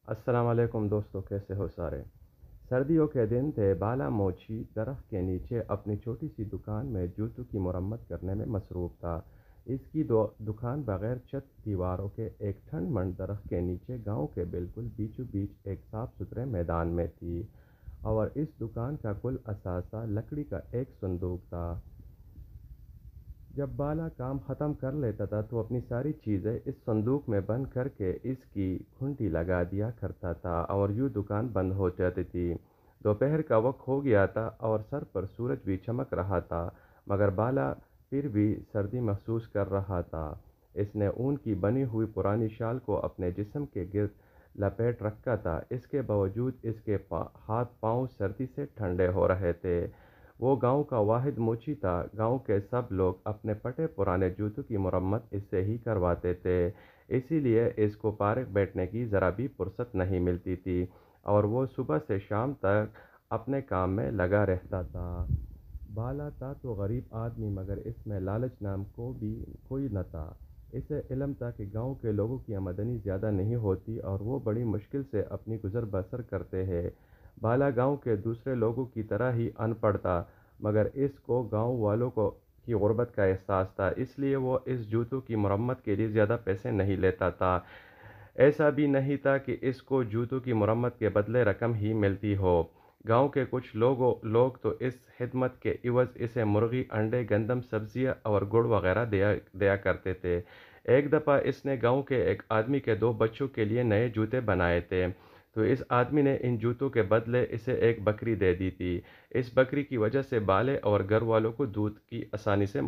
السلام علیکم دوستو، کیسے ہو سارے؟ سردیوں کے دن تھے۔ بالا موچی درخت کے نیچے اپنی چھوٹی سی دکان میں جوتوں کی مرمت کرنے میں مصروف تھا۔ اس کی دکان بغیر چھت دیواروں کے ایک ٹھنڈ منڈ درخت کے نیچے گاؤں کے بالکل بیچوں بیچ ایک صاف ستھرے میدان میں تھی، اور اس دکان کا کل اثاثہ لکڑی کا ایک صندوق تھا۔ جب بالا کام ختم کر لیتا تھا تو اپنی ساری چیزیں اس صندوق میں بند کر کے اس کی گھنٹی لگا دیا کرتا تھا، اور یوں دکان بند ہو جاتی تھی۔ دوپہر کا وقت ہو گیا تھا اور سر پر سورج بھی چمک رہا تھا، مگر بالا پھر بھی سردی محسوس کر رہا تھا۔ اس نے اون کی بنی ہوئی پرانی شال کو اپنے جسم کے گرد لپیٹ رکھا تھا، اس کے باوجود اس کے ہاتھ پاؤں سردی سے ٹھنڈے ہو رہے تھے۔ وہ گاؤں کا واحد موچی تھا۔ گاؤں کے سب لوگ اپنے پٹے پرانے جوتوں کی مرمت اس سے ہی کرواتے تھے، اسی لیے اس کو فارغ بیٹھنے کی ذرا بھی فرصت نہیں ملتی تھی، اور وہ صبح سے شام تک اپنے کام میں لگا رہتا تھا۔ بالا تھا تو غریب آدمی، مگر اس میں لالچ نام کو بھی کوئی نہ تھا۔ اسے علم تھا کہ گاؤں کے لوگوں کی آمدنی زیادہ نہیں ہوتی اور وہ بڑی مشکل سے اپنی گزر بسر کرتے ہیں۔ بالا گاؤں کے دوسرے لوگوں کی طرح ہی ان پڑھ تھا، مگر اس کو گاؤں والوں کی غربت کا احساس تھا، اس لیے وہ اس جوتوں کی مرمت کے لیے زیادہ پیسے نہیں لیتا تھا۔ ایسا بھی نہیں تھا کہ اس کو جوتوں کی مرمت کے بدلے رقم ہی ملتی ہو۔ گاؤں کے کچھ لوگ تو اس خدمت کے عوض اسے مرغی، انڈے، گندم، سبزیاں اور گڑ وغیرہ دیا کرتے تھے۔ ایک دفعہ اس نے گاؤں کے ایک آدمی کے 2 بچوں کے لیے نئے جوتے بنائے تھے، تو اس آدمی نے ان جوتوں کے بدلے اسے ایک بکری دے دی تھی۔ اس بکری کی وجہ سے بالے اور گھر والوں کو دودھ کی آسانی سے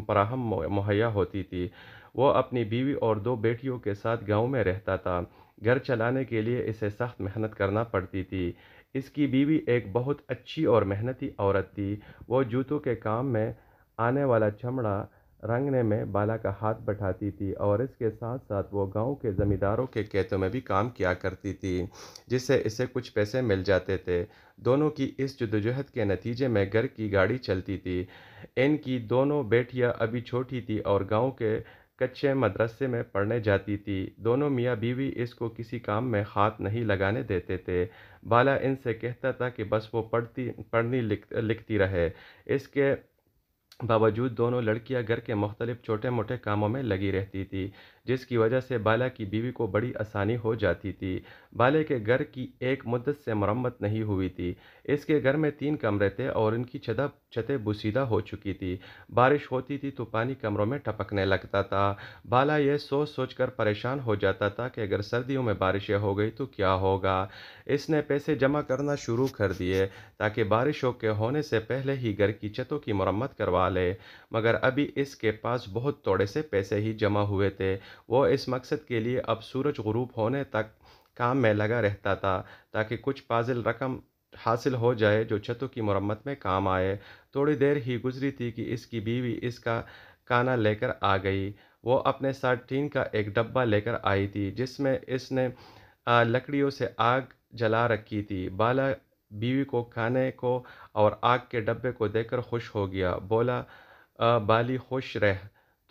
فراہم مہیا ہوتی تھی۔ وہ اپنی بیوی اور 2 بیٹیوں کے ساتھ گاؤں میں رہتا تھا۔ گھر چلانے کے لیے اسے سخت محنت کرنا پڑتی تھی۔ اس کی بیوی ایک بہت اچھی اور محنتی عورت تھی۔ وہ جوتوں کے کام میں آنے والا چمڑا رنگنے میں بالا کا ہاتھ بٹھاتی تھی، اور اس کے ساتھ ساتھ وہ گاؤں کے زمینداروں کے کھیتوں میں بھی کام کیا کرتی تھی، جس سے اسے کچھ پیسے مل جاتے تھے۔ دونوں کی اس جدوجہد کے نتیجے میں گھر کی گاڑی چلتی تھی۔ ان کی دونوں بیٹیاں ابھی چھوٹی تھیں اور گاؤں کے کچے مدرسے میں پڑھنے جاتی تھی۔ دونوں میاں بیوی اس کو کسی کام میں ہاتھ نہیں لگانے دیتے تھے۔ بالا ان سے کہتا تھا کہ بس وہ پڑھنی لکھتی رہے۔ اس کے باوجود دونوں لڑکیاں گھر کے مختلف چھوٹے موٹے کاموں میں لگی رہتی تھی، جس کی وجہ سے بالا کی بیوی کو بڑی آسانی ہو جاتی تھی۔ بالے کے گھر کی ایک مدت سے مرمت نہیں ہوئی تھی۔ اس کے گھر میں 3 کمرے تھے اور ان کی چھتیں بوسیدہ ہو چکی تھی۔ بارش ہوتی تھی تو پانی کمروں میں ٹپکنے لگتا تھا۔ بالا یہ سوچ سوچ کر پریشان ہو جاتا تھا کہ اگر سردیوں میں بارشیں ہو گئی تو کیا ہوگا۔ اس نے پیسے جمع کرنا شروع کر دیے تاکہ بارشوں کے ہونے سے پہلے ہی گھر کی چھتوں کی مرمت کروا لے، مگر ابھی اس کے پاس بہت تھوڑے سے پیسے ہی جمع ہوئے تھے۔ وہ اس مقصد کے لیے اب سورج غروب ہونے تک کام میں لگا رہتا تھا تاکہ کچھ فاضل رقم حاصل ہو جائے جو چھتوں کی مرمت میں کام آئے۔ تھوڑی دیر ہی گزری تھی کہ اس کی بیوی اس کا کھانا لے کر آ گئی۔ وہ اپنے ساتھ ٹین کا ایک ڈبہ لے کر آئی تھی جس میں اس نے لکڑیوں سے آگ جلا رکھی تھی۔ بالا بیوی کو کھانے کو اور آگ کے ڈبے کو دیکھ کر خوش ہو گیا۔ بولا، بالی خوش رہ،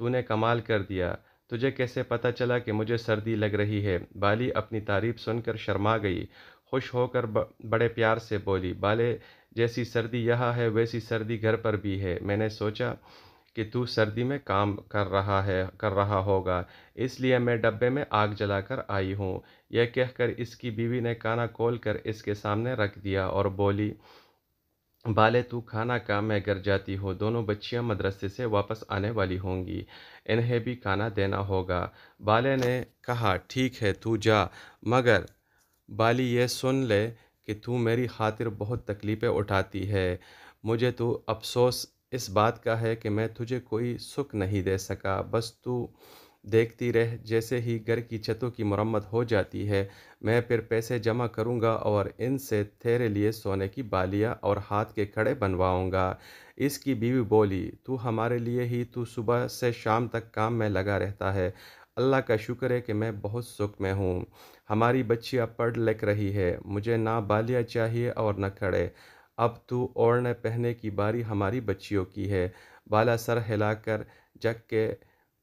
تو نے کمال کر دیا۔ تجھے کیسے پتہ چلا کہ مجھے سردی لگ رہی ہے؟ بالی اپنی تعریف سن کر شرما گئی۔ خوش ہو کر بڑے پیار سے بولی، بالے، جیسی سردی یہاں ہے ویسی سردی گھر پر بھی ہے۔ میں نے سوچا کہ تو سردی میں کام کر رہا ہوگا، اس لیے میں ڈبے میں آگ جلا کر آئی ہوں۔ یہ کہہ کر اس کی بیوی نے کھانا کھول کر اس کے سامنے رکھ دیا اور بولی، بالے، تو کھانا کھا، میں گھر جاتی ہوں۔ دونوں بچیاں مدرسے سے واپس آنے والی ہوں گی، انہیں بھی کھانا دینا ہوگا۔ بالے نے کہا، ٹھیک ہے تو جا، مگر بالی یہ سن لے کہ تو میری خاطر بہت تکلیفیں اٹھاتی ہے۔ مجھے تو افسوس اس بات کا ہے کہ میں تجھے کوئی سکھ نہیں دے سکا۔ بس تو دیکھتی رہ، جیسے ہی گھر کی چھتوں کی مرمت ہو جاتی ہے میں پھر پیسے جمع کروں گا اور ان سے تیرے لیے سونے کی بالیاں اور ہاتھ کے کڑے بنواؤں گا۔ اس کی بیوی بولی، تو ہمارے لیے ہی تو صبح سے شام تک کام میں لگا رہتا ہے۔ اللہ کا شکر ہے کہ میں بہت سکھ میں ہوں۔ ہماری بچیاں پڑھ لکھ رہی ہے، مجھے نہ بالیاں چاہیے اور نہ کڑے۔ اب تو اوڑھنے پہننے کی باری ہماری بچیوں کی ہے۔ بالا سر ہلا کر جھک کے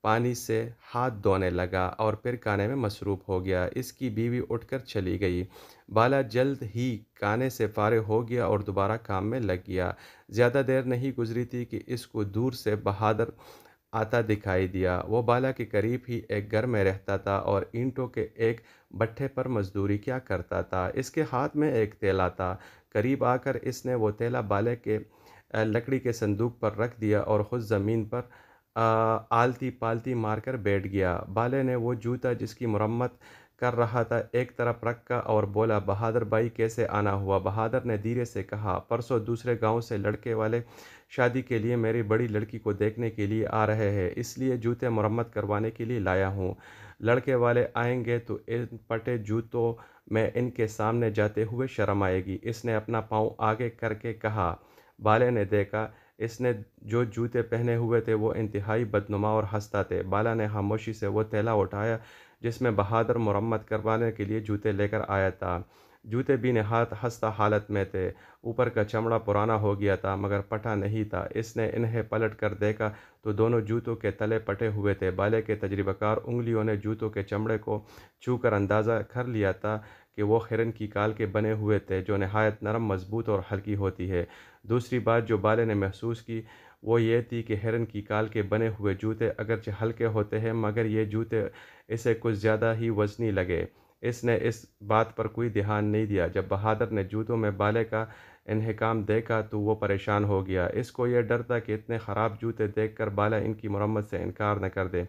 پانی سے ہاتھ دھونے لگا اور پھر کھانے میں مصروف ہو گیا۔ اس کی بیوی اٹھ کر چلی گئی۔ بالا جلد ہی کھانے سے فارغ ہو گیا اور دوبارہ کام میں لگ گیا۔ زیادہ دیر نہیں گزری تھی کہ اس کو دور سے بہادر آتا دکھائی دیا۔ وہ بالا کے قریب ہی ایک گھر میں رہتا تھا اور اینٹوں کے ایک بٹھے پر مزدوری کیا کرتا تھا۔ اس کے ہاتھ میں ایک تیلا تھا۔ قریب آ کر اس نے وہ تیلا بالے کے لکڑی کے صندوق پر رکھ دیا اور خود زمین پر آلتی پالتی مار کر بیٹھ گیا۔ بالے نے وہ جوتا جس کی مرمت کر رہا تھا ایک طرف رکھا اور بولا، بہادر بھائی کیسے آنا ہوا؟ بہادر نے دھیرے سے کہا، پرسوں دوسرے گاؤں سے لڑکے والے شادی کے لیے میری بڑی لڑکی کو دیکھنے کے لیے آ رہے ہیں، اس لیے جوتے مرمت کروانے کے لیے لایا ہوں۔ لڑکے والے آئیں گے تو ان پٹے جوتوں میں ان کے سامنے جاتے ہوئے شرم آئے گی۔ اس نے اپنا پاؤں آگے کر کے کہا۔ بالے نے دیکھا اس نے جو جوتے پہنے ہوئے تھے وہ انتہائی بدنما اور خستہ تھے۔ بالا نے خاموشی سے وہ تھیلا اٹھایا جس میں بہادر مرمت کروانے کے لیے جوتے لے کر آیا تھا۔ جوتے بھی نہایت خستہ حالت میں تھے۔ اوپر کا چمڑا پرانا ہو گیا تھا مگر پھٹا نہیں تھا۔ اس نے انہیں پلٹ کر دیکھا تو دونوں جوتوں کے تلے پھٹے ہوئے تھے۔ بالے کے تجربہ کار انگلیوں نے جوتوں کے چمڑے کو چھو کر اندازہ کر لیا تھا کہ وہ ہرن کی کھال کے بنے ہوئے تھے جو نہایت نرم، مضبوط اور ہلکی ہوتی ہے۔ دوسری بات جو بالے نے محسوس کی وہ یہ تھی کہ ہرن کی کھال کے بنے ہوئے جوتے اگرچہ ہلکے ہوتے ہیں مگر یہ جوتے اسے کچھ زیادہ ہی وزنی لگے۔ اس نے اس بات پر کوئی دھیان نہیں دیا۔ جب بہادر نے جوتوں میں بالے کا انہکام دیکھا تو وہ پریشان ہو گیا۔ اس کو یہ ڈر تھا کہ اتنے خراب جوتے دیکھ کر بالا ان کی مرمت سے انکار نہ کر دے،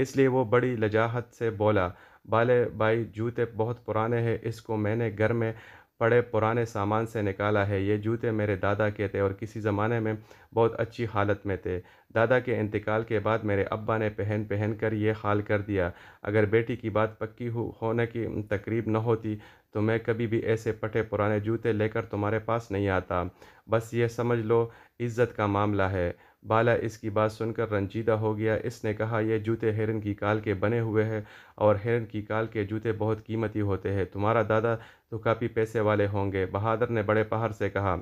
اس لیے وہ بڑی لجاجت سے بولا، بالے بھائی جوتے بہت پرانے ہیں، اس کو میں نے گھر میں پڑے پرانے سامان سے نکالا ہے۔ یہ جوتے میرے دادا کے تھے اور کسی زمانے میں بہت اچھی حالت میں تھے۔ دادا کے انتقال کے بعد میرے ابا نے پہن پہن کر یہ حال کر دیا۔ اگر بیٹی کی بات پکی ہونے کی تقریب نہ ہوتی تو میں کبھی بھی ایسے پٹے پرانے جوتے لے کر تمہارے پاس نہیں آتا۔ بس یہ سمجھ لو عزت کا معاملہ ہے۔ بالا اس کی بات سن کر رنجیدہ ہو گیا۔ اس نے کہا، یہ جوتے ہرن کی کھال کے بنے ہوئے ہیں اور ہرن کی کھال کے جوتے بہت قیمتی ہوتے ہیں۔ تمہارا دادا تو کافی پیسے والے ہوں گے۔ بہادر نے بڑے پہر سے کہا،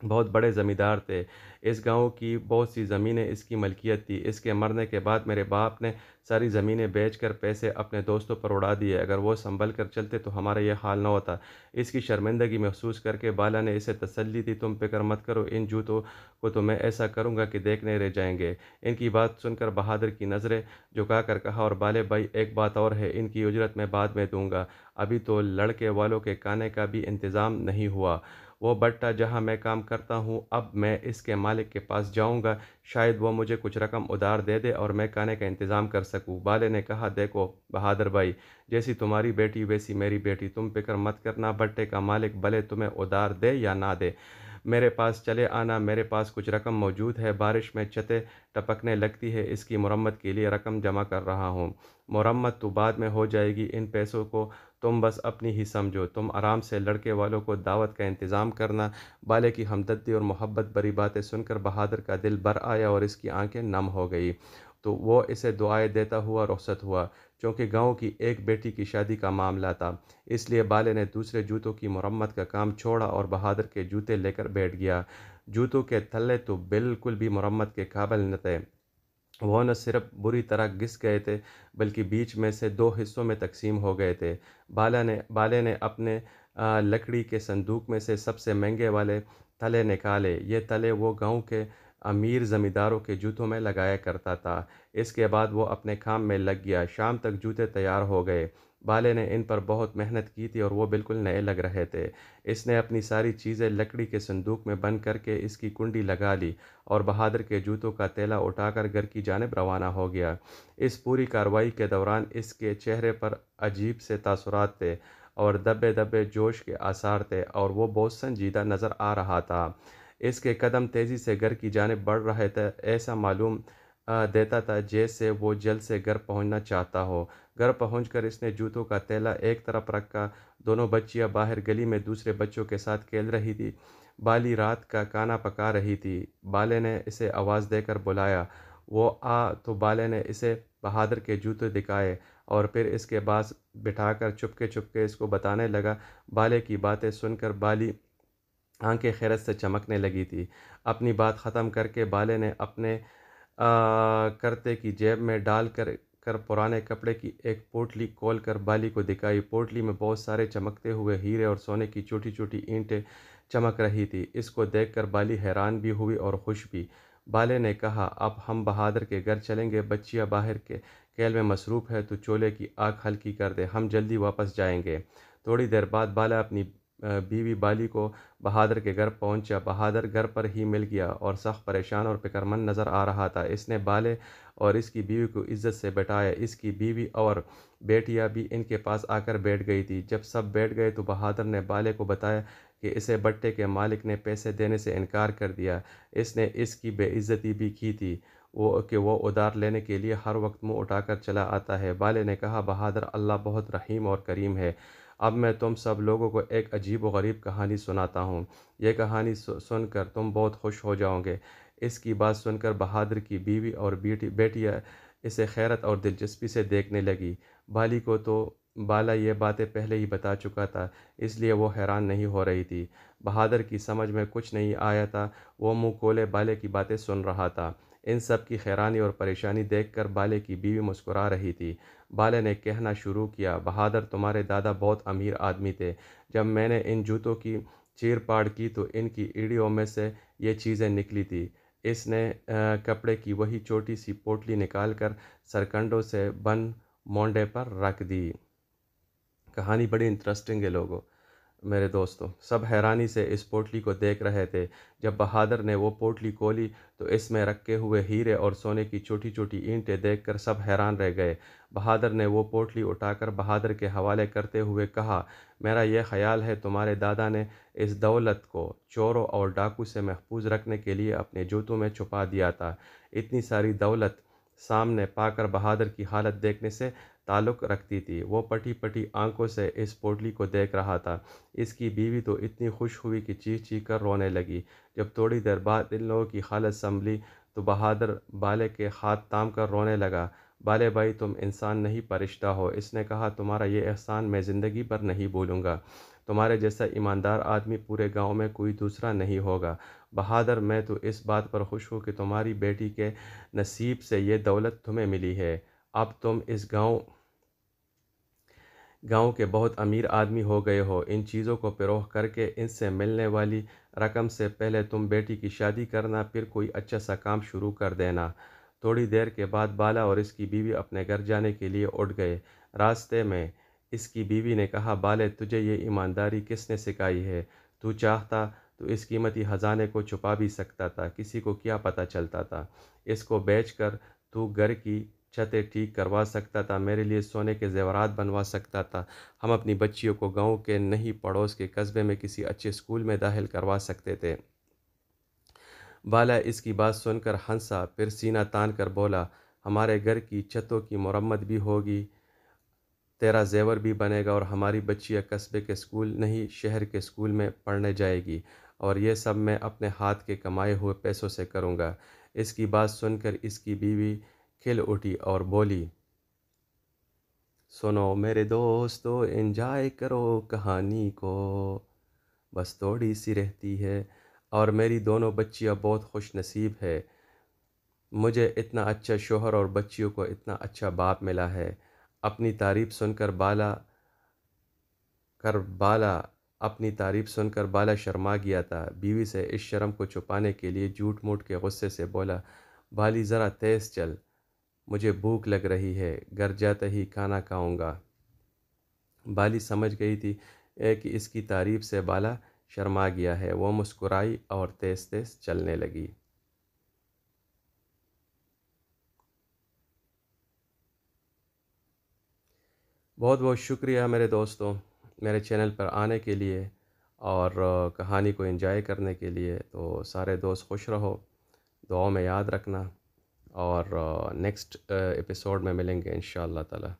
بہت بڑے زمیندار تھے۔ اس گاؤں کی بہت سی زمینیں اس کی ملکیت تھی۔ اس کے مرنے کے بعد میرے باپ نے ساری زمینیں بیچ کر پیسے اپنے دوستوں پر اڑا دیے۔ اگر وہ سنبھل کر چلتے تو ہمارا یہ حال نہ ہوتا۔ اس کی شرمندگی محسوس کر کے بالا نے اسے تسلی دی، تم فکر مت کرو، ان جوتوں کو تو میں ایسا کروں گا کہ دیکھنے رہ جائیں گے۔ ان کی بات سن کر بہادر کی نظریں جھکا کر کہا، اور بالے بھائی ایک بات اور ہے، ان کی اجرت میں بعد میں دوں گا، ابھی تو لڑکے والوں کے کھانے کا بھی انتظام نہیں ہوا۔ وہ بٹا جہاں میں کام کرتا ہوں، اب میں اس کے مالک کے پاس جاؤں گا، شاید وہ مجھے کچھ رقم ادھار دے دے اور میں کھانے کا انتظام کر سکوں۔ بالے نے کہا، دیکھو بہادر بھائی، جیسی تمہاری بیٹی ویسی میری بیٹی، تم فکر مت کرنا، بٹے کا مالک بھلے تمہیں ادھار دے یا نہ دے، میرے پاس چلے آنا، میرے پاس کچھ رقم موجود ہے، بارش میں چھتیں ٹپکنے لگتی ہے، اس کی مرمت کے لیے رقم جمع کر رہا ہوں۔ مرمت تو بعد میں ہو جائے گی، ان پیسوں کو تم بس اپنی ہی سمجھو، تم آرام سے لڑکے والوں کو دعوت کا انتظام کرنا۔ بالے کی ہمدردی اور محبت بھری باتیں سن کر بہادر کا دل بھر آیا اور اس کی آنکھیں نم ہو گئی، تو وہ اسے دعائیں دیتا ہوا رخصت ہوا۔ چونکہ گاؤں کی ایک بیٹی کی شادی کا معاملہ تھا، اس لیے بالے نے دوسرے جوتوں کی مرمت کا کام چھوڑا اور بہادر کے جوتے لے کر بیٹھ گیا۔ جوتوں کے تلے تو بالکل بھی مرمت کے قابل نہ تھے، وہ نہ صرف بری طرح گھس گئے تھے بلکہ بیچ میں سے دو حصوں میں تقسیم ہو گئے تھے۔ بالے نے اپنے لکڑی کے صندوق میں سے سب سے مہنگے والے تلے نکالے۔ یہ تلے وہ گاؤں کے امیر زمینداروں کے جوتوں میں لگایا کرتا تھا۔ اس کے بعد وہ اپنے کام میں لگ گیا۔ شام تک جوتے تیار ہو گئے۔ بالے نے ان پر بہت محنت کی تھی اور وہ بالکل نئے لگ رہے تھے۔ اس نے اپنی ساری چیزیں لکڑی کے صندوق میں بند کر کے اس کی کنڈی لگا لی اور بہادر کے جوتوں کا تیلا اٹھا کر گھر کی جانب روانہ ہو گیا۔ اس پوری کارروائی کے دوران اس کے چہرے پر عجیب سے تاثرات تھے اور دبے دبے جوش کے آثار تھے اور وہ بہت سنجیدہ نظر آ رہا تھا۔ اس کے قدم تیزی سے گھر کی جانب بڑھ رہے تھے، ایسا معلوم دیتا تھا جیسے وہ جلد سے گھر پہنچنا چاہتا ہو۔ گھر پہنچ کر اس نے جوتوں کا تیلا ایک طرف رکھا۔ دونوں بچیاں باہر گلی میں دوسرے بچوں کے ساتھ کھیل رہی تھی۔ بالی رات کا کھانا پکا رہی تھی۔ بالے نے اسے آواز دے کر بلایا، وہ آ تو بالے نے اسے بہادر کے جوتے دکھائے اور پھر اس کے پاس بٹھا کر چپکے چپکے اس کو بتانے لگا۔ بالے کی باتیں سن کر بالی آنکھیں حیرت سے چمکنے لگی تھی۔ اپنی بات ختم کر کے بالے نے اپنے کرتے کی جیب میں ڈال کر پرانے کپڑے کی ایک پوٹلی کھول کر بالی کو دکھائی۔ پوٹلی میں بہت سارے چمکتے ہوئے ہیرے اور سونے کی چھوٹی چھوٹی اینٹیں چمک رہی تھی۔ اس کو دیکھ کر بالی حیران بھی ہوئی اور خوش بھی۔ بالے نے کہا، اب ہم بہادر کے گھر چلیں گے، بچیاں باہر کے کھیل میں مصروف ہے، تو چولہے کی آگ ہلکی کر دے، ہم جلدی واپس جائیں گے۔ تھوڑی دیر بعد بالا اپنی بیوی بالی کو بہادر کے گھر پہنچا۔ بہادر گھر پر ہی مل گیا اور سخت پریشان اور فکرمند نظر آ رہا تھا۔ اس نے بالے اور اس کی بیوی کو عزت سے بٹھایا۔ اس کی بیوی اور بیٹیاں بھی ان کے پاس آ کر بیٹھ گئی تھی۔ جب سب بیٹھ گئے تو بہادر نے بالے کو بتایا کہ اسے بٹے کے مالک نے پیسے دینے سے انکار کر دیا۔ اس نے اس کی بے عزتی بھی کی تھی کہ وہ ادھار لینے کے لیے ہر وقت منہ اٹھا کر چلا آتا ہے۔ بالے نے کہا، بہادر، اللہ بہت رحیم اور کریم ہے۔ اب میں تم سب لوگوں کو ایک عجیب و غریب کہانی سناتا ہوں۔ یہ کہانی سن کر تم بہت خوش ہو جاؤ گے۔ اس کی بات سن کر بہادر کی بیوی اور بیٹیاں اسے حیرت اور دلچسپی سے دیکھنے لگی۔ بالی کو تو بالا یہ باتیں پہلے ہی بتا چکا تھا، اس لیے وہ حیران نہیں ہو رہی تھی۔ بہادر کی سمجھ میں کچھ نہیں آیا تھا، وہ منہ کھولے بالے کی باتیں سن رہا تھا۔ ان سب کی حیرانی اور پریشانی دیکھ کر بالے کی بیوی مسکرا رہی تھی۔ بالے نے کہنا شروع کیا، بہادر، تمہارے دادا بہت امیر آدمی تھے۔ جب میں نے ان جوتوں کی چیر پاڑ کی تو ان کی ایڑیوں میں سے یہ چیزیں نکلی تھی۔ اس نے کپڑے کی وہی چھوٹی سی پوٹلی نکال کر سرکنڈوں سے بند مونڈے پر رکھ دی۔ کہانی بڑی انٹرسٹنگ ہے لوگوں، میرے دوستوں۔ سب حیرانی سے اس پوٹلی کو دیکھ رہے تھے۔ جب بہادر نے وہ پوٹلی کھولی تو اس میں رکھے ہوئے ہیرے اور سونے کی چھوٹی چھوٹی اینٹیں دیکھ کر سب حیران رہ گئے۔ بہادر نے وہ پوٹلی اٹھا کر بہادر کے حوالے کرتے ہوئے کہا، میرا یہ خیال ہے تمہارے دادا نے اس دولت کو چوروں اور ڈاکو سے محفوظ رکھنے کے لیے اپنے جوتوں میں چھپا دیا تھا۔ اتنی ساری دولت سامنے پا کر بہادر کی حالت دیکھنے سے تعلق رکھتی تھی۔ وہ پٹی پٹی آنکھوں سے اس پوٹلی کو دیکھ رہا تھا۔ اس کی بیوی تو اتنی خوش ہوئی کہ چیخ چیخ کر رونے لگی۔ جب تھوڑی دیر بعد ان لوگوں کی حالت سنبھلی تو بہادر بالے کے ہاتھ تھام کر رونے لگا۔ بالے بھائی، تم انسان نہیں فرشتہ ہو۔ اس نے کہا، تمہارا یہ احسان میں زندگی بھر نہیں بھولوں گا۔ تمہارے جیسا ایماندار آدمی پورے گاؤں میں کوئی دوسرا نہیں ہوگا۔ بہادر، میں تو اس بات پر خوش ہوں کہ تمہاری بیٹی کے نصیب سے یہ دولت تمہیں ملی ہے۔ اب تم اس گاؤں کے بہت امیر آدمی ہو گئے ہو۔ ان چیزوں کو فروخت کر کے ان سے ملنے والی رقم سے پہلے تم بیٹی کی شادی کرنا، پھر کوئی اچھا سا کام شروع کر دینا۔ تھوڑی دیر کے بعد بالا اور اس کی بیوی اپنے گھر جانے کے لیے اٹھ گئے۔ راستے میں اس کی بیوی نے کہا، بالے، تجھے یہ ایمانداری کس نے سکھائی ہے؟ تو چاہتا تو اس قیمتی خزانے کو چھپا بھی سکتا تھا، کسی کو کیا پتہ چلتا تھا؟ اس کو بیچ کر تو گھر کی چھتیں ٹھیک کروا سکتا تھا، میرے لیے سونے کے زیورات بنوا سکتا تھا، ہم اپنی بچیوں کو گاؤں کے نہیں پڑوس کے قصبے میں کسی اچھے اسکول میں داخل کروا سکتے تھے۔ بالا اس کی بات سن کر ہنسا، پھر سینہ تان کر بولا، ہمارے گھر کی چھتوں کی مرمت بھی ہوگی، تیرا زیور بھی بنے گا، اور ہماری بچیاں قصبے کے اسکول نہیں شہر کے اسکول میں پڑھنے جائے گی، اور یہ سب میں اپنے ہاتھ کے کمائے ہوئے پیسوں سے کروں گا۔ اس کی بات سن کر اس کی بیوی کھل اٹھی اور بولی، سنو میرے دوستو، انجوائے کرو کہانی کو، بس تھوڑی سی رہتی ہے، اور میری دونوں بچیاں بہت خوش نصیب ہے، مجھے اتنا اچھا شوہر اور بچیوں کو اتنا اچھا باپ ملا ہے۔ اپنی تعریف سن کر بالا شرما گیا تھا۔ بیوی سے اس شرم کو چھپانے کے لیے جھوٹ موٹ کے غصے سے بولا، بالی ذرا تیز چل، مجھے بھوک لگ رہی ہے، گھر جاتے ہی کھانا کھاؤں گا۔ بالی سمجھ گئی تھی کہ اس کی تعریف سے بالا شرما گیا ہے۔ وہ مسکرائی اور تیز تیز چلنے لگی۔ بہت بہت شکریہ میرے دوستوں، میرے چینل پر آنے کے لیے اور کہانی کو انجوائے کرنے کے لیے۔ تو سارے دوست خوش رہو، دعاؤں میں یاد رکھنا، اور نیکسٹ ایپیسوڈ میں ملیں گے انشاءاللہ تعالی۔